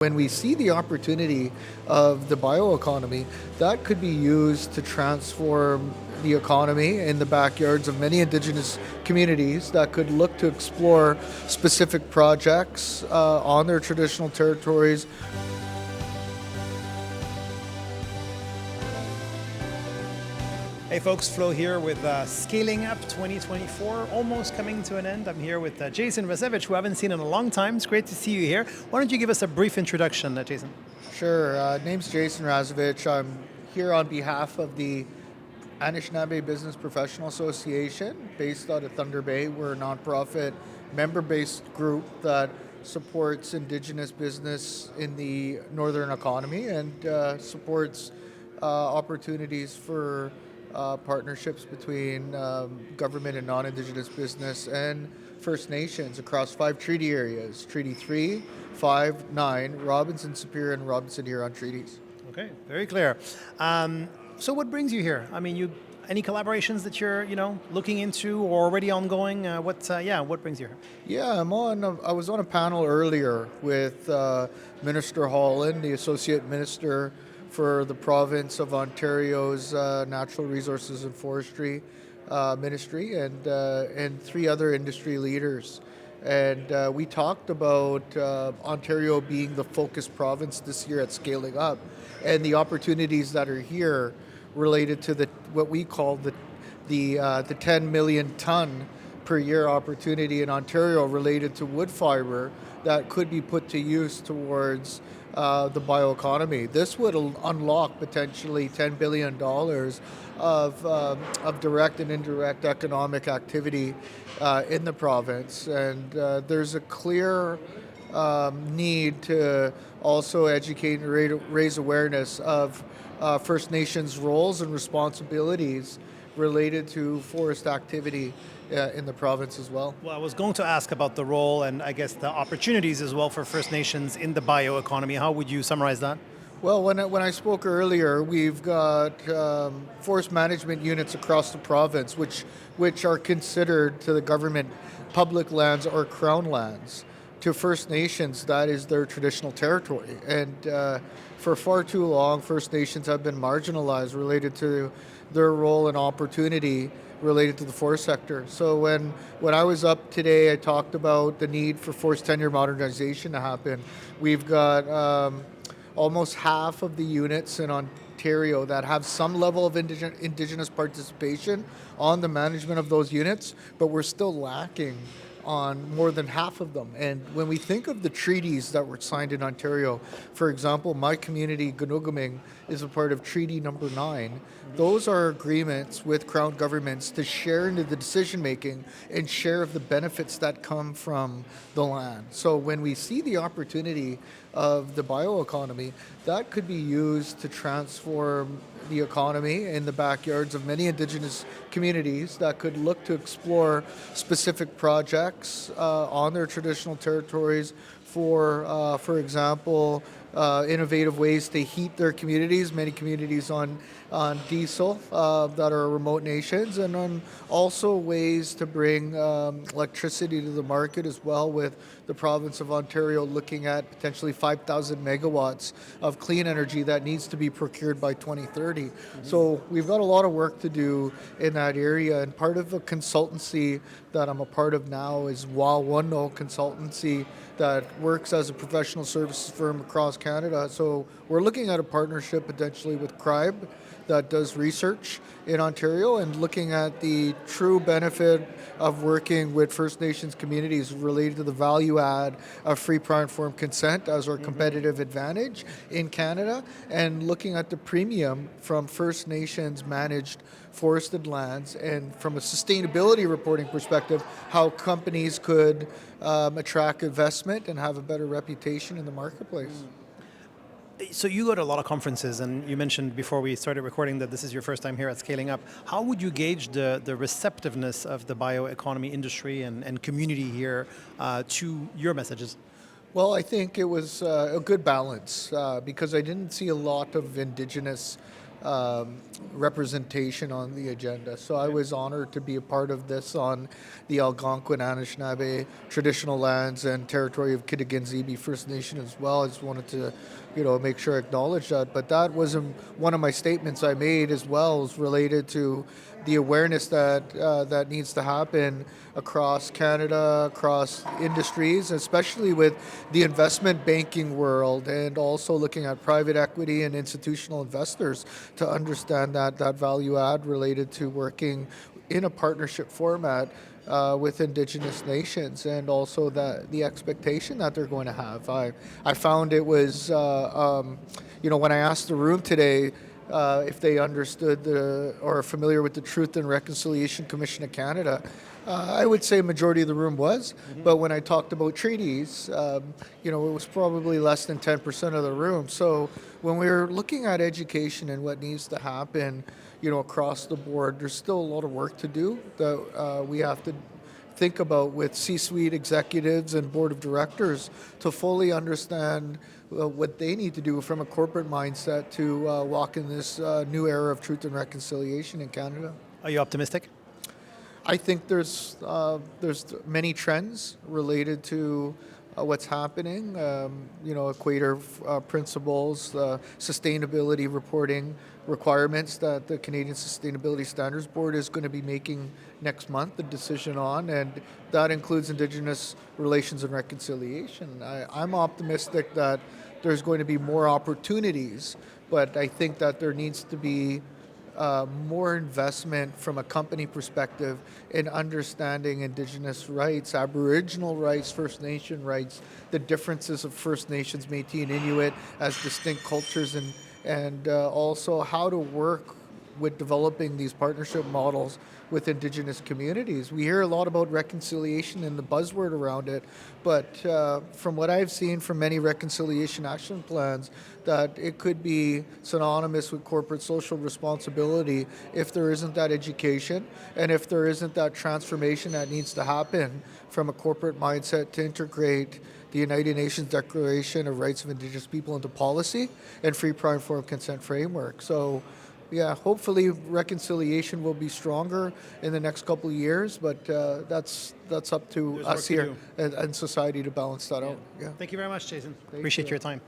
When we see the opportunity of the bioeconomy, that could be used to transform the economy in the backyards of many Indigenous communities that could look to explore specific projects on their traditional territories. Hey folks, Flo here with Scaling Up 2024, almost coming to an end. I'm here with Jason Rasevych, who I haven't seen in a long time. It's great to see you here. Why don't you give us a brief introduction, Jason? Sure, name's Jason Rasevych. I'm here on behalf of the Anishinabe Business Professional Association, based out of Thunder Bay. We're a nonprofit, member-based group that supports Indigenous business in the northern economy and supports opportunities for partnerships between government and non-Indigenous business and First Nations across 5 treaty areas: Treaty 3, 5, 9, Robinson Superior and Robinson Huron treaties. Okay, very clear. So what brings you here? I mean, any collaborations that you're looking into or already ongoing? What brings you here? Yeah, I was on a panel earlier with Minister Holland, the Associate Minister for the province of Ontario's Natural Resources and Forestry Ministry, and 3 other industry leaders. And we talked about Ontario being the focus province this year at Scaling Up, and the opportunities that are here related to what we call the 10 million ton per year opportunity in Ontario related to wood fiber that could be put to use towards the bioeconomy. This would unlock potentially $10 billion of direct and indirect economic activity in the province. And there's a clear need to also educate and raise awareness of First Nations roles and responsibilities related to forest activity in the province as well. Well, I was going to ask about the role and I guess the opportunities as well for First Nations in the bioeconomy. How would you summarize that? Well, when I spoke earlier, we've got forest management units across the province, which are considered to the government public lands or crown lands. To First Nations, that is their traditional territory. And for far too long, First Nations have been marginalized related to their role and opportunity related to the forest sector. So when I was up today, I talked about the need for forest tenure modernization to happen. We've got almost half of the units in Ontario that have some level of Indigenous participation on the management of those units, but we're still lacking on more than half of them. And when we think of the treaties that were signed in Ontario, for example, my community, Ganugaming, is a part of Treaty Number 9. Those are agreements with Crown governments to share into the decision making and share of the benefits that come from the land. So when we see the opportunity of the bioeconomy, that could be used to transform the economy in the backyards of many Indigenous communities that could look to explore specific projects on their traditional territories for example, innovative ways to heat their communities, many communities on diesel that are remote nations, and on also ways to bring electricity to the market as well, with the province of Ontario looking at potentially 5,000 megawatts of clean energy that needs to be procured by 2030. Mm-hmm. So we've got a lot of work to do in that area, and part of the consultancy that I'm a part of now is Wawano Consultancy that works as a professional services firm across Canada. So we're looking at a partnership potentially with CRIBE that does research in Ontario and looking at the true benefit of working with First Nations communities related to the value add of free prior informed consent as our competitive advantage in Canada, and looking at the premium from First Nations managed forested lands, and from a sustainability reporting perspective, how companies could attract investment and have a better reputation in the marketplace. So you go to a lot of conferences, and you mentioned before we started recording that this is your first time here at Scaling Up. How would you gauge the receptiveness of the bioeconomy industry and community here to your messages? Well, I think it was a good balance because I didn't see a lot of Indigenous representation on the agenda. So I was honored to be a part of this on the Algonquin, Anishinabe traditional lands and territory of Kittaginzibi First Nation as well. I just wanted to, make sure I acknowledge that. But that was one of my statements I made as well, was related to the awareness that needs to happen across Canada, across industries, especially with the investment banking world, and also looking at private equity and institutional investors to understand that value add related to working in a partnership format with Indigenous nations, and also the expectation that they're going to have. I found it was, when I asked the room today if they understood or are familiar with the Truth and Reconciliation Commission of Canada, I would say a majority of the room was. But when I talked about treaties, it was probably less than 10% of the room. So when we're looking at education and what needs to happen, across the board, there's still a lot of work to do that we have to think about with C-suite executives and board of directors to fully understand what they need to do from a corporate mindset to walk in this new era of truth and reconciliation in Canada. Are you optimistic? I think there's many trends related to what's happening. Equator principles, sustainability reporting requirements that the Canadian Sustainability Standards Board is going to be making next month a decision on, and that includes Indigenous relations and reconciliation. I'm optimistic that there's going to be more opportunities, but I think that there needs to be more investment from a company perspective in understanding Indigenous rights, Aboriginal rights, First Nation rights, the differences of First Nations, Métis and Inuit as distinct cultures, and also how to work with developing these partnership models with Indigenous communities. We hear a lot about reconciliation and the buzzword around it, but from what I've seen from many reconciliation action plans, that it could be synonymous with corporate social responsibility if there isn't that education and if there isn't that transformation that needs to happen from a corporate mindset to integrate the United Nations Declaration of Rights of Indigenous People into policy and free, prior, informed consent framework. So yeah, hopefully reconciliation will be stronger in the next couple of years, but that's up to us here and society to balance that out. Yeah. Thank you very much, Jason. Appreciate your time.